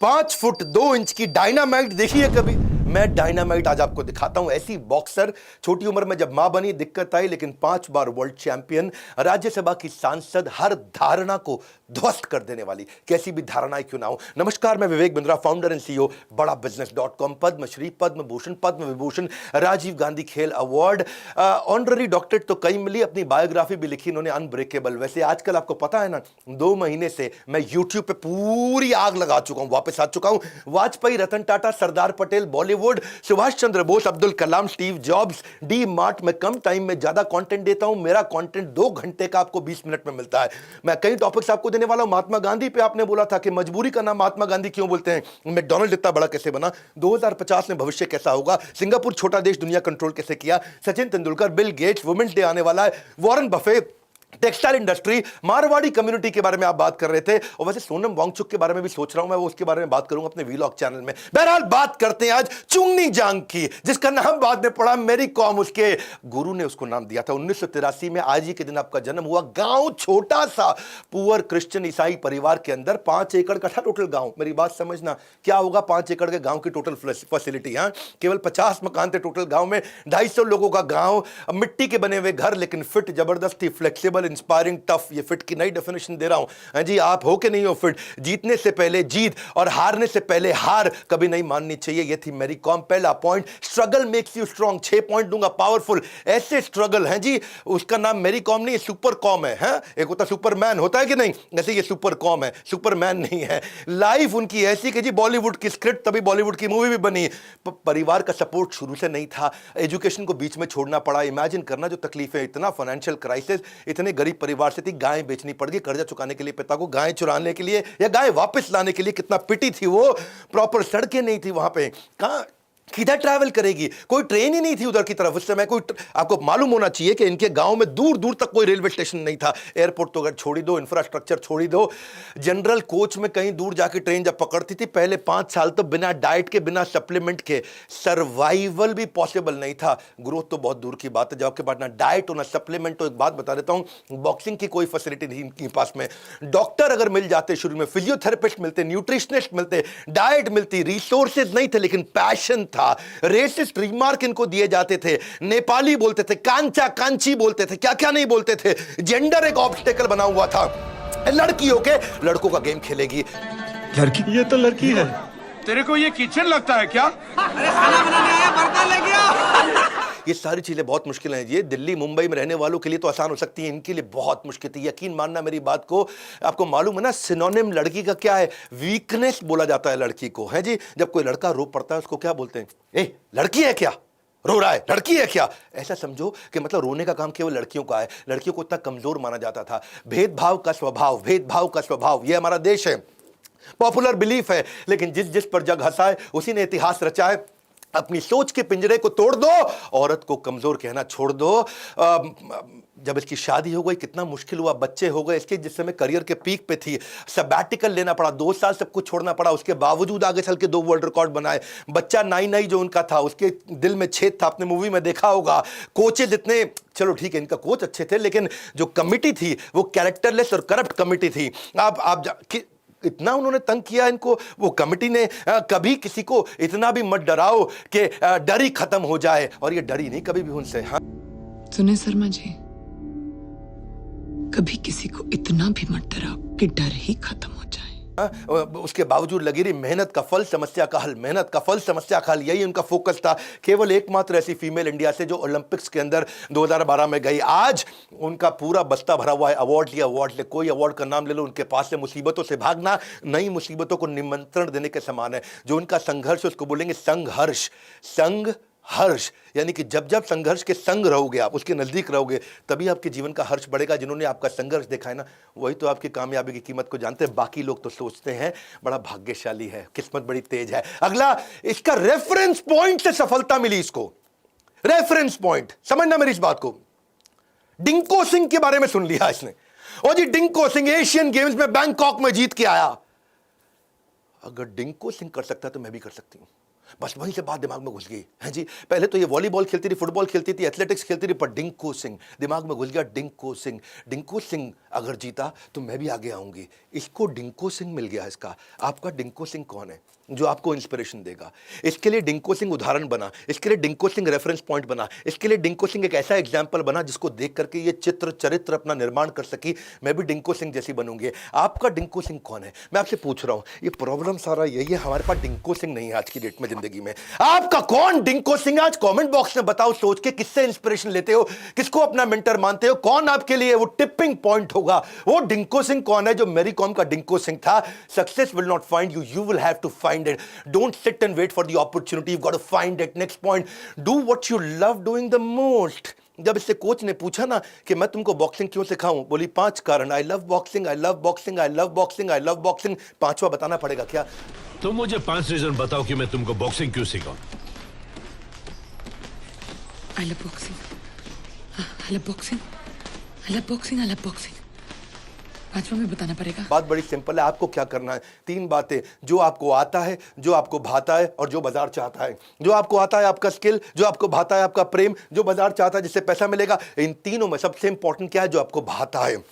5 foot 2 inch की dynamite देखी है कभी? मैं डायनामाइट आज आपको दिखाता हूं। ऐसी बॉक्सर, छोटी उम्र में जब मां बनी दिक्कत आई, लेकिन 5 बार वर्ल्ड चैंपियन, राज्यसभा की सांसद, हर धारणा को ध्वस्त कर देने वाली, कैसी भी धारणाएं क्यों ना हो। नमस्कार, मैं Vivek Bindra, founder and CEO बड़ा बिजनेस.com, पद्मश्री, पद्म भूषण, पद्म विभूषण, राजीव गांधी खेल अवार्ड, ऑनररी डॉक्टरेट तो कई मिली, अपनी बायोग्राफी भी लिखी इन्होंने अनब्रेकेबल। वैसे आजकल आपको पता है ना, 2 महीने से मैं यूट्यूब पे पूरी आग लगा चुका हूं, वापस आ चुका हूं। Vajpayee, Ratan Tata, Sardar Patel, Bollywood, Subhash Chandra Bose, Abdul Kalam, Steve jobs, D mart में कम टाइम में ज्यादा कंटेंट देता हूं। मेरा कंटेंट 2 घंटे का आपको 20 मिनट में मिलता है। मैं कई टॉपिक्स आपको देने वाला हूं। महात्मा गांधी पे आपने बोला था कि मजबूरी का नाम महात्मा गांधी क्यों बोलते हैं, मैकडॉनल्ड इतना बड़ा कैसे बना, 2050 में भविष्य कैसा होगा, सिंगापुर छोटा देश दुनिया कंट्रोल कैसे किया, Sachin Tendulkar, Bill Gates, women's day आने वाला है, Warren Buffett, textile industry, Marwari community के बारे में आप बात कर रहे थे। और वैसे सोनम वांगचुक के बारे में भी सोच रहा हूं मैं, वो उसके बारे में बात करूंगा अपने वीलॉग चैनल में। बहरहाल बात करते हैं आज चुंगनी जांग की, जिसका नाम बाद में पड़ा मेरी कॉम, उसके गुरु ने उसको नाम दिया था। 1983 में आज ही के दिन आपका जन्म हुआ। गांव छोटा सा, पुअर क्रिश्चियन ईसाई परिवार के अंदर, 5 एकड़ का था टोटल गांव। मेरी बात समझना, क्या होगा 5 एकड़ के गांव की टोटल फैसिलिटी? केवल 50 मकान थे टोटल गांव में, 250 लोगों का गांव, मिट्टी के बने हुए घर, लेकिन फिट जबरदस्त थी, फ्लेक्सिबल, इंस्पायरिंग, टफ। ये फिट की नई डेफिनेशन दे रहा हूं। हाँ जी, आप हो के नहीं हो फिट? जीतने से पहले जीत और हारने से पहले हार कभी नहीं माननी चाहिए। ये थी मेरी कॉम। पहला point, struggle makes you strong. 6 point दूंगा, पावरफुल। ऐसे स्ट्रगल है जी, उसका नाम मेरी कॉम नहीं, सुपर कॉम है। एक होता सुपरमैन, होता है कि नहीं, जैसे ये सुपर कॉम है, सुपरमैन नहीं है। लाइफ उनकी ऐसी कि जी बॉलीवुड की स्क्रिप्ट, तभी बॉलीवुड की मूवी भी बनी। परिवार का सपोर्ट शुरू से नहीं था, एजुकेशन को बीच में छोड़ना पड़ा। इमेजिन करना जो तकलीफें, इतना फाइनेंशियल क्राइसिस, इतने गरीब परिवार से थी, गाय बेचनी पड़ गई कर्जा चुकाने के लिए पिता को, गाय चुराने के लिए या गाय वापस लाने के लिए। कितना पिटी थी वो, प्रॉपर सड़कें नहीं थी वहां पे, कहां किधर ट्रैवल करेगी, कोई ट्रेन ही नहीं थी उधर की तरफ उस समय। कोई आपको मालूम होना चाहिए कि इनके गांव में दूर दूर तक कोई रेलवे स्टेशन नहीं था। एयरपोर्ट तो अगर छोड़ी दो, इंफ्रास्ट्रक्चर छोड़ी दो, जनरल कोच में कहीं दूर जाके ट्रेन जब पकड़ती थी, पहले 5 साल तो बिना डाइट के, बिना सप्लीमेंट के सर्वाइवल भी पॉसिबल नहीं था। ग्रोथ तो बहुत दूर की बात है, जब आपके पास ना डाइट हो ना सप्लीमेंट। तो एक बात बता देता हूं, बॉक्सिंग की कोई फैसिलिटी नहीं इनके पास में। डॉक्टर अगर मिल जाते शुरू में, फिजियोथेरेपिस्ट मिलते, न्यूट्रिशनिस्ट मिलते, डाइट मिलती, रिसोर्सेज नहीं थे, लेकिन पैशन था। रेसिस्ट रिमार्क इनको दिए जाते थे, नेपाली बोलते थे, कांचा कांची बोलते थे, क्या क्या नहीं बोलते थे। जेंडर एक ऑब्स्टेकल बना हुआ था। लड़की होके लड़कों का गेम खेलेगी। लड़की? ये तो लड़की है। तेरे को ये किचन लगता है क्या? अरे खाना बनाने आया, बर्तन ले गया। ये सारी चीजें बहुत मुश्किल हैं। ये दिल्ली मुंबई में रहने वालों के लिए तो आसान हो सकती है, इनके लिए बहुत मुश्किल थी। यकीन मानना मेरी बात को। आपको मालूम है ना, सिनोनिम लड़की का क्या है? वीकनेस बोला जाता है लड़की को, है जी। जब कोई लड़का रो पड़ता है उसको क्या बोलते हैं? ए लड़की है क्या, रो रहा है, लड़की है क्या? ऐसा समझो कि मतलब रोने का काम केवल लड़कियों का है। लड़कियों को इतना कमजोर माना जाता था। भेदभाव का स्वभाव, भेदभाव का स्वभाव, ये हमारा देश है, पॉपुलर बिलीफ है। लेकिन जिस जिस पर जग हंसा है उसी ने इतिहास रचा है। अपनी सोच के पिंजरे को तोड़ दो, औरत को कमजोर कहना छोड़ दो। जब इसकी शादी हो गई कितना मुश्किल हुआ, बच्चे हो गए इसके, जिस समय करियर के पीक पे थी, सबैटिकल लेना पड़ा, 2 साल सब कुछ छोड़ना पड़ा। उसके बावजूद आगे चल के 2 वर्ल्ड रिकॉर्ड बनाए। बच्चा नाई नाई जो उनका था, उसके दिल में छेद था, आपने मूवी में देखा होगा। कोचेज इतने, चलो ठीक है इनका कोच अच्छे थे, लेकिन जो कमिटी थी वो कैरेक्टरलेस और करप्ट कमिटी थी। इतना उन्होंने तंग किया इनको, वो कमिटी ने। कभी किसी को इतना भी मत डराओ कि डर ही खत्म हो जाए, और ये डरी नहीं कभी भी उनसे। हाँ सुने शर्मा जी, कभी किसी को इतना भी मत डराओ कि डर ही खत्म हो जाए। उसके बावजूद लगी रही मेहनत का फल समस्या का हल, मेहनत का फल समस्या का हल, यही उनका फोकस था। केवल एकमात्र ऐसी फीमेल इंडिया से जो ओलंपिक्स के अंदर 2012 में गई। आज उनका पूरा बस्ता भरा हुआ है अवार्ड लिया, अवार्ड ले, कोई अवार्ड का नाम ले लो, उनके पास से मुसीबतों से भागना नई मुसीबतों को निमंत्रण देने के समान है। जो उनका संघर्ष, उसको बोलेंगे संघर्ष। संघर्ष यानी कि जब जब संघर्ष के संग रहोगे, आप उसके नजदीक रहोगे, तभी आपके जीवन का हर्ष बढ़ेगा। जिन्होंने आपका संघर्ष देखा है ना, वही तो आपकी कामयाबी की कीमत को जानते हैं। बाकी लोग तो सोचते हैं बड़ा भाग्यशाली है, किस्मत बड़ी तेज है। अगला, इसका रेफरेंस पॉइंट से सफलता मिली इसको। रेफरेंस पॉइंट, समझना मेरी इस बात को। डिंको सिंह के बारे में सुन लिया इसने, और जी डिंको सिंह एशियन गेम्स में बैंकॉक में जीत के आया। अगर डिंको सिंह कर सकता है तो मैं भी कर सकती हूं। बस वहीं से बात दिमाग में घुस गई है जी। पहले तो ये वॉलीबॉल खेलती थी, फुटबॉल खेलती थी, एथलेटिक्स खेलती थी, पर डिंको सिंह दिमाग में घुस गया। डिंको सिंह, डिंको सिंह अगर जीता तो मैं भी आगे आऊंगी। इसको डिंको सिंह मिल गया। इसका आपका डिंको सिंह कौन है जो आपको इंस्पिरेशन देगा? इसके लिए डिंको सिंह उदाहरण बना, इसके लिए डिंको सिंह रेफरेंस पॉइंट बना, इसके लिए डिंको सिंह एक ऐसा एग्जाम्पल बना जिसको देख करके ये चित्र चरित्र अपना निर्माण कर सकी, मैं भी डिंको सिंह जैसी बनूंगी। आपका डिंको सिंह कौन है? मैं आपसे पूछ रहा हूं। ये प्रॉब्लम सारा यही है, हमारे पास डिंको सिंह नहीं है आज की डेट में जिंदगी में। आपका कौन डिंको सिंह? आज कमेंट बॉक्स में बताओ सोच के, किससे इंस्पिरेशन लेते हो, किसको अपना मेंटर मानते हो, कौन आपके लिए वो टिपिंग पॉइंट होगा? वो डिंको सिंह कौन है जो मैरी कॉम का डिंको सिंह था? Success will not find you, you will have to find it. Don't sit and wait for the opportunity, you got to find it. Next point, do what you love doing the most. जब इससे coach ने पूछा ना कि मैं तुमको boxing क्यों सिखाऊं, बोली 5 कारण। I love boxing, I love boxing, I love boxing, I love boxing. 5वां बताना पड़ेगा क्या? तुम मुझे 5 रीजन बताओ कि मैं तुमको बॉक्सिंग क्यों सिखाऊं। I love boxing. I love boxing. I love boxing. I love boxing. 5वां में बताना पड़ेगा। बात बड़ी सिंपल है। आपको क्या करना है? 3 बातें, जो आपको आता है, जो आपको भाता है और जो बाजार चाहता है। जो आपको आता है आपका स्किल, जो आपको भाता है आपका प्रेम, जो बाजार चाहता है जिससे पैसा मिलेगा। इन तीनों में सबसे इंपॉर्टेंट क्या है? जो आपको भाता है।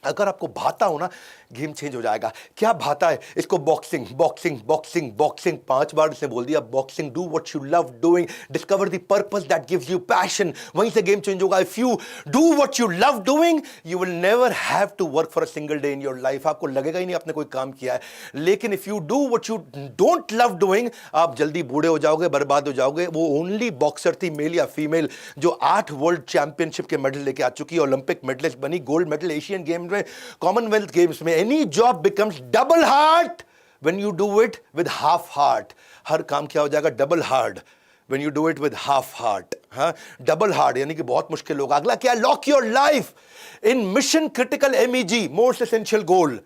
अगर आपको भाता हो ना, गेम चेंज हो जाएगा। क्या भाता है इसको? Boxing, boxing, boxing, boxing. 5 बार इसने बोल दिया boxing. Do what you love doing, discover the purpose that gives you passion. वहीं से गेम चेंज होगा। If you do what you love doing, you will never have to work for a single day in your life. आपको लगेगा ही नहीं आपने कोई काम किया है। लेकिन if you do what you don't love doing, आप जल्दी बूढ़े हो जाओगे, बर्बाद हो जाओगे। वो ओनली बॉक्सर थी, मेल या फीमेल, जो 8 वर्ल्ड चैंपियनशिप के मेडल लेके आ चुकी है, ओलंपिक मेडलिस्ट बनी, गोल्ड मेडल एशियन गेम्स में, कॉमनवेल्थ गेम्स में। Any job becomes double hard when you do it with half heart. हर काम क्या हो जाएगा? Double hard when you do it with half heart. हाँ, डबल हार्ड यानी कि बहुत मुश्किल होगा। अगला क्या? Lock your life in mission critical MEG, most essential goal.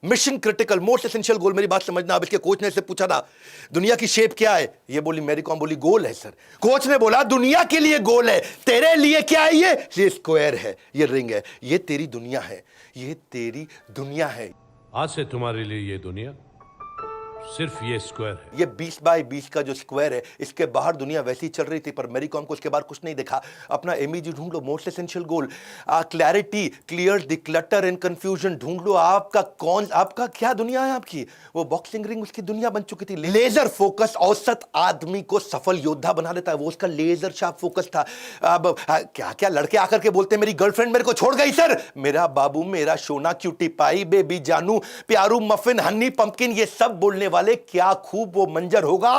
Mission critical most essential goal. मेरी बात समझना। अब इसके कोच ने इससे पूछा था दुनिया की शेप क्या है? ये बोली, मैरी कॉम बोली गोल है सर। कोच ने बोला दुनिया के लिए गोल है, तेरे लिए क्या है? ये स्क्वायर है, ये रिंग है, ये तेरी दुनिया है, ये तेरी दुनिया है। आज से तुम्हारे लिए ये दुनिया सिर्फ ये स्क्वायर है। ये 20 बाय 20 का जो स्क्वायर है, इसके बाहर दुनिया वैसी चल रही थी, पर मैरी कॉम को उसके बाहर कुछ नहीं दिखा। अपना MEG ढूंढ लो, most essential goal. Clarity, clear the clutter and confusion. ढूंढ लो आपका कौन, आपका क्या दुनिया है आपकी। वो बॉक्सिंग रिंग उसकी दुनिया बन चुकी थी। लेजर फोकस औसत आदमी को सफल योद्धा बना देता है। वो उसका लेजर शार्प फोकस था। अब क्या क्या लड़के आकर के बोलते मेरी गर्लफ्रेंड मेरे को छोड़ गई सर। मेरा बाबू, मेरा सोना, क्यूटी पाई, बेबी जानू, प्यारू, मफिन, हनी, पंपकिन, ये सब बोलने वाले। क्या खूब वो मंजर होगा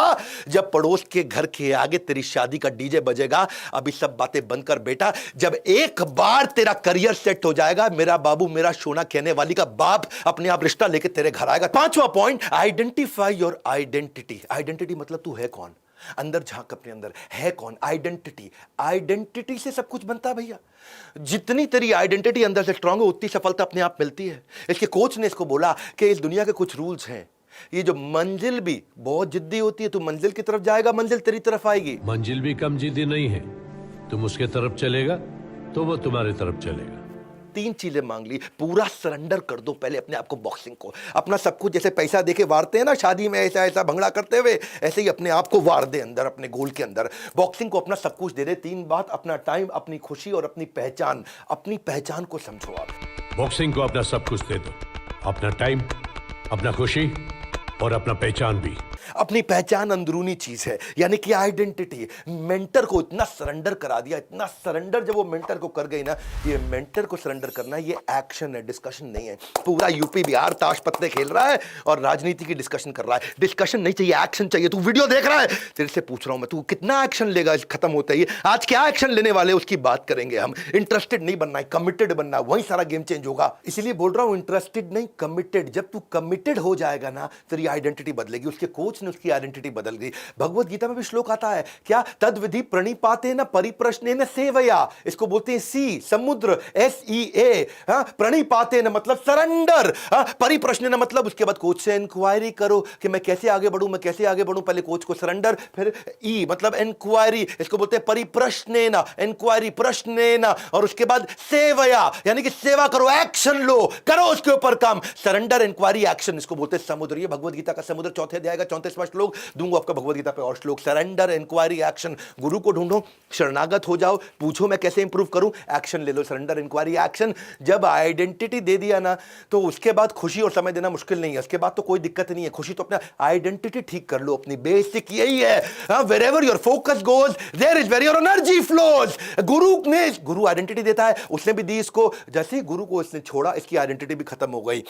जब पड़ोस के घर के आगे तेरी शादी का डीजे बजेगा। अभी सब बातें बंद कर बेटा, जब एक बार तेरा करियर सेट हो जाएगा, मेरा बाबू, मेरा सोना कहने वाली का बाप अपने आप रिश्ता लेके तेरे घर आएगा। 5वां point, identify your identity. Identity मतलब तू है कौन। अंदर झांक, अपने अंदर है कौन। आइडेंटिटी, आइडेंटिटी से सब कुछ बनता है भैया। जितनी तेरी आइडेंटिटी अंदर से स्ट्रांग हो, उतनी सफलता अपने आप मिलती है। इसके कोच ने इसको बोला कि इस दुनिया के कुछ रूल्स हैं। ये जो मंजिल भी बहुत जिद्दी होती है, तू मंजिल की तरफ जाएगा, मंजिल तेरी तरफ आएगी। मंजिल भी कम जिद्दी नहीं है। तुम उसके तरफ चलेगा तो वो तुम्हारी तरफ चलेगा। 3 चीजें मांग ली। पूरा सरेंडर कर दो पहले अपने आप को, बॉक्सिंग को, अपना सब कुछ। जैसे पैसा देके वारते हैं ना शादी में, ऐसा ऐसा भंगड़ा करते हुए, ऐसे ही अपने आप को वार दे अंदर, अपने गोल के अंदर। बॉक्सिंग को अपना सब कुछ दे दे। 3 बात, अपना टाइम, अपनी खुशी और अपनी पहचान। अपनी पहचान को समझो आप। बॉक्सिंग को अपना सब कुछ दे दो, अपना टाइम, अपना खुशी और अपना पहचान भी। अपनी पहचान अंदरूनी चीज है, यानी कि आइडेंटिटी। मेंटर को इतना सरेंडर करा दिया, इतना सरेंडर जब वो मेंटर को कर गई ना, ये मेंटर को सरेंडर करना ये एक्शन है, डिस्कशन नहीं है। पूरा यूपी बिहार ताश पत्ते खेल रहा है और राजनीति की डिस्कशन कर रहा है। डिस्कशन नहीं चाहिए, एक्शन चाहिए। तू वीडियो देख रहा है, तेरे से पूछ रहा हूं मैं, तू कितना एक्शन लेगा खत्म होता ही? आज क्या एक्शन लेने वाले उसकी बात करेंगे हम। इंटरेस्टेड नहीं बनना है, कमिटेड बनना है, वहीं सारा गेम चेंज होगा। इसलिए बोल रहा हूं इंटरेस्टेड नहीं, कमिटेड। जब तू कमिटेड हो जाएगा ना, तेरी आइडेंटिटी बदलेगी। उसके कोच ने उसकी आइडेंटिटी बदल गई। भगवत गीता में भी श्लोक आता है क्या? तद विधि प्रणिपाते न परिप्रश्ने न सेवया। इसको बोलते हैं सी, समुद्र, SEA। प्रणिपाते न मतलब सरेंडर, परिप्रश्ने न मतलब उसके बाद कोच से इंक्वायरी करो कि मैं कैसे आगे बढ़ूं, मैं कैसे आगे बढ़ूं। पहले कोच को सरेंडर, फिर ई मतलब इंक्वायरी, इसको बोलते हैं परिप्रश्ने न, इंक्वायरी, प्रश्ने न, और उसके बाद सेवया यानी कि सेवा करो, एक्शन लो, करो उसके ऊपर काम। सरेंडर, इंक्वायरी, एक्शन, इसको बोलते हैं समुद्र। ये भगवत गीता का समुद्र 4th अध्याय का 4 शांत स्पष्ट श्लोक, दूंगा आपका भगवद गीता पे और श्लोक। Surrender, inquiry, action. गुरु को ढूंढो, शरणागत हो जाओ, पूछो मैं कैसे इंप्रूव करूं, एक्शन ले लो। Surrender, inquiry, action. जब आइडेंटिटी दे दिया ना तो उसके बाद खुशी और समय देना मुश्किल नहीं है, उसके बाद तो कोई दिक्कत नहीं है। खुशी तो अपना आइडेंटिटी ठीक कर लो, अपनी बेसिक यही है। Wherever your focus goes there is where your energy flows. Guru identity देता है, उसने भी दी इसको, जैसे ही गुरु को इसने छोड़ा इसकी आइडेंटिटी भी खत्म हो गई।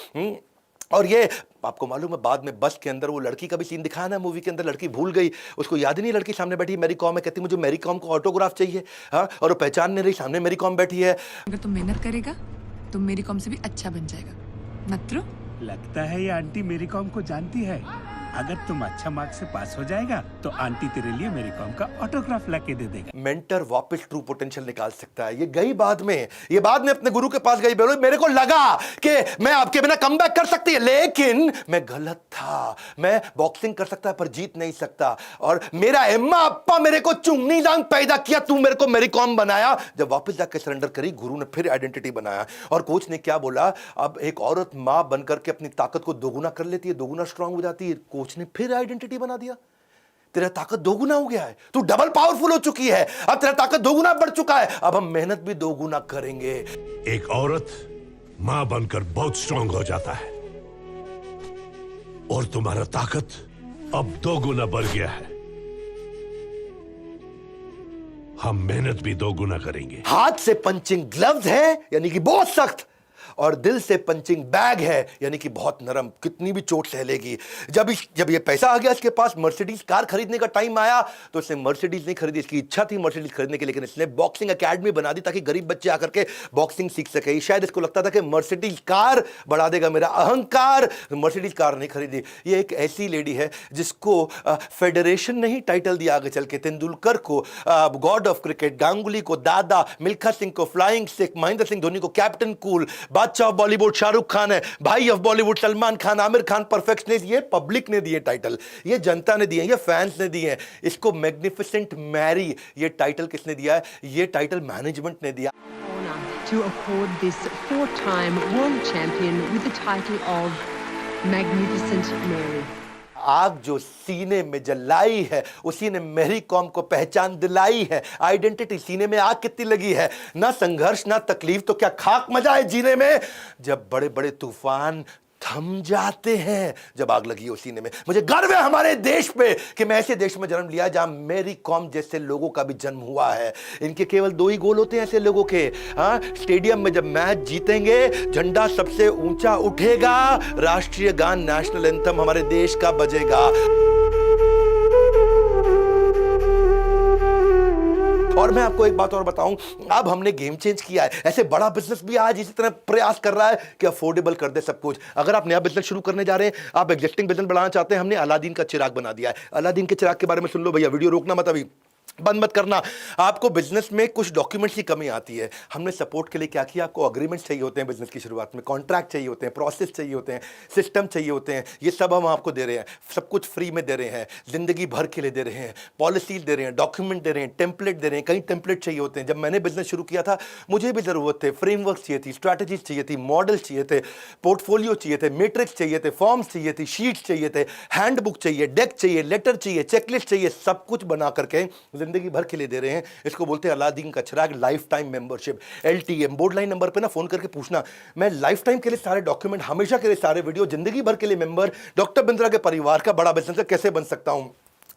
और ये आपको मालूम है बाद में बस के अंदर वो लड़की का भी सीन दिखाया ना मूवी के अंदर, लड़की भूल गई, उसको याद ही नहीं, लड़की सामने बैठी मैरी कॉम है, कहती मुझे मैरी कॉम को ऑटोग्राफ चाहिए। हाँ, और वो पहचान नहीं रही, सामने मैरी कॉम बैठी है। अगर तुम मेहनत करेगा तो मेरी कॉम से भी अच्छा बन जाएगा। नत्रो, लगता है ये आंटी मेरी कॉम को जानती है। अगर तुम अच्छा मार्क्स से पास हो जाएगा तो आंटी तेरे लिए मेरी कॉम का ऑटोग्राफ लाके दे देगा। मेंटर वापस ट्रू पोटेंशियल निकाल सकता है। ये गई बाद में, ये बाद में अपने गुरु के पास गई, बोलो मेरे को लगा कि मैं आपके बिना कमबैक कर सकती है, लेकिन मैं गलत था। मैं बॉक्सिंग कर सकता पर जीत नहीं सकता, और मेरा अम्मा अप्पा मेरे को चुंगनी दांग पैदा किया, तू मेरे को मेरी कॉम बनाया। जब वापस जाकर सरेंडर करी, गुरु ने फिर आइडेंटिटी बनाया। और कोच ने क्या बोला, अब एक औरत मां बनकर के अपनी ताकत को दोगुना कर लेती है, दोगुना स्ट्रांग हो जाती है। कोच ने फिर आइडेंटिटी बना दिया, तेरा ताकत दोगुना हो गया है, तू डबल पावरफुल हो चुकी है, अब तेरा ताकत दोगुना बढ़ चुका है, अब हम मेहनत भी दोगुना करेंगे। एक औरत मां बनकर बहुत स्ट्रांग हो जाता है और तुम्हारा ताकत अब 2 गुना बढ़ गया है। हम मेहनत भी 2 गुना करेंगे। हाथ से पंचिंग ग्लव्स है यानी कि बहुत सख्त, और दिल से पंचिंग बैग है यानी कि बहुत नरम, कितनी भी चोट सह लेगी। जब ये पैसा आ गया इसके पास, मर्सिडीज कार खरीदने का टाइम आया तो इसने मर्सिडीज नहीं खरीदी, इसकी इच्छा थी मर्सिडीज खरीदने की, लेकिन इसने बॉक्सिंग एकेडमी बना दी ताकि गरीब बच्चे आकर के बॉक्सिंग सीख सके। शायद इसको लगता था कि मर्सिडीज कार बढ़ा देगा मेरा अहंकार, मर्सिडीज कार नहीं खरीदी। ये एक ऐसी लेडी है जिसको फेडरेशन ने ही टाइटल दिया आगे चल के, तेंदुलकर को गॉड ऑफ क्रिकेट, गांगुली को दादा, मिल्खा सिंह को फ्लाइंग सिख, महेंद्र सिंह धोनी को कैप्टन कूल, बादशाह ऑफ बॉलीवुड शाहरुख खान है, भाई ऑफ बॉलीवुड सलमान खान, आमिर खान परफेक्शनिस्ट। ये पब्लिक ने दिए टाइटल, ये जनता ने दिए, ये फैंस ने दिए। इसको मैग्निफिसेंट मैरी ये टाइटल किसने दिया है? ये टाइटल मैनेजमेंट ने दिया। To accord this 4-time world champion with the title of Magnificent Mary. आग जो सीने में जलाई है उसी ने मेरी कॉम को पहचान दिलाई है। आइडेंटिटी, सीने में आग कितनी लगी है, ना संघर्ष ना तकलीफ, तो क्या खाक मजा है जीने में। जब बड़े बड़े तूफान थम जाते हैं, जब आग लगी हो सीने में। मुझे गर्व है हमारे देश पे कि मैं ऐसे देश में जन्म लिया जहां मेरी कॉम जैसे लोगों का भी जन्म हुआ है। इनके केवल 2 ही गोल होते हैं ऐसे लोगों के। हाँ, स्टेडियम में जब मैच जीतेंगे, झंडा सबसे ऊंचा उठेगा, राष्ट्रीय गान नेशनल एंथम हमारे देश का बजेगा। और मैं आपको एक बात और बताऊं, अब हमने गेम चेंज किया है। ऐसे बड़ा बिजनेस भी आज इसी तरह प्रयास कर रहा है कि अफोर्डेबल कर दे सब कुछ। अगर आप नया बिजनेस शुरू करने जा रहे हैं, आप एग्जिस्टिंग बिजनेस बढ़ाना चाहते हैं, हमने अलादीन का चिराग बना दिया है। अलादीन के चिराग के बारे में सुन लो भैया, वीडियो रोकना मत, अभी बंद मत करना। आपको बिजनेस में कुछ डॉक्यूमेंट्स की कमी आती है, हमने सपोर्ट के लिए क्या किया, आपको अग्रीमेंट्स चाहिए होते हैं बिजनेस की शुरुआत में, कॉन्ट्रैक्ट चाहिए होते हैं, प्रोसेस चाहिए होते हैं, सिस्टम चाहिए होते हैं। ये सब हम आपको दे रहे हैं, सब कुछ फ्री में दे रहे हैं, जिंदगी भर के लिए दे रहे हैं, पॉलिसीज दे रहे हैं, डॉक्यूमेंट दे रहे हैं, टेम्पलेट दे रहे हैं। कई टेम्पलेट चाहिए होते हैं। जब मैंने बिजनेस शुरू किया था मुझे भी जरूरत थे, फ्रेमवर्क चाहिए थी, स्ट्रैटेजीज चाहिए थी, मॉडल चाहिए थे, पोर्टफोलियो चाहिए थे, मैट्रिक्स चाहिए थे, फॉर्म्स चाहिए थी, शीट्स चाहिए थे, हैंडबुक चाहिए, डेक चाहिए, लेटर चाहिए, चेकलिस्ट चाहिए, सब कुछ बना करके जिंदगी भर के लिए दे रहे हैं। इसको बोलते हैं अलादीन का चिराग, life time membership, LTM। Board line number पे ना फोन करके पूछना, मैं लाइफ टाइम के लिए सारे डॉक्यूमेंट, हमेशा के लिए सारे वीडियो, जिंदगी भर के लिए मेंबर, डॉक्टर बिंद्रा के परिवार का बड़ा बिजनेस कैसे बन सकता हूं।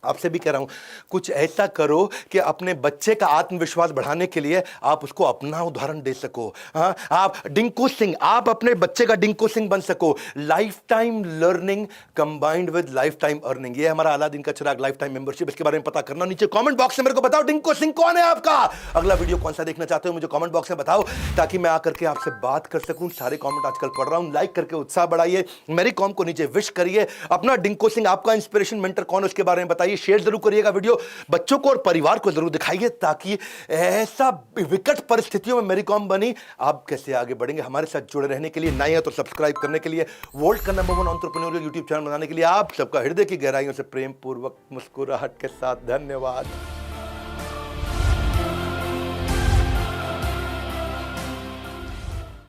आपसे भी कह रहा हूं, कुछ ऐसा करो कि अपने बच्चे का आत्मविश्वास बढ़ाने के लिए आप उसको अपना उदाहरण दे सको। हाँ, आप डिंकू सिंह, आप अपने बच्चे का डिंकू सिंह बन सको। Life time learning combined with life time earning, ये हमारा अलादीन का चिराग लाइफ टाइम मेंबरशिप। इसके बारे में पता करना, नीचे कमेंट बॉक्स में मेरे को बताओ डिंकू सिंह कौन है आपका। अगला वीडियो कौन सा देखना चाहते हो मुझे कमेंट बॉक्स में बताओ, ताकि मैं आकर के आपसे बात कर सकूं। सारे कमेंट आजकल पढ़ रहा हूं, लाइक करके उत्साह बढ़ाइए, मेरी कॉम को नीचे विश करिए। अपना डिंकू सिंह, आपका इंस्पिरेशन मेंटर कौन है उसके बारे में बताइए, शेयर जरूर करिएगा वीडियो, बच्चों को और परिवार को जरूर दिखाइए, ताकि ऐसा विकट परिस्थितियों में मेरी कॉम बनी, आप कैसे आगे बढ़ेंगे। हमारे साथ जुड़े रहने के लिए, नए हैं तो सब्सक्राइब करने के लिए, वोल्ट का नंबर 1 एंटरप्रेन्योरियल यूट्यूब चैनल बनाने के लिए आप सबका हृदय की गहराइयों से प्रेम पूर्वक मुस्कुराहट के साथ धन्यवाद।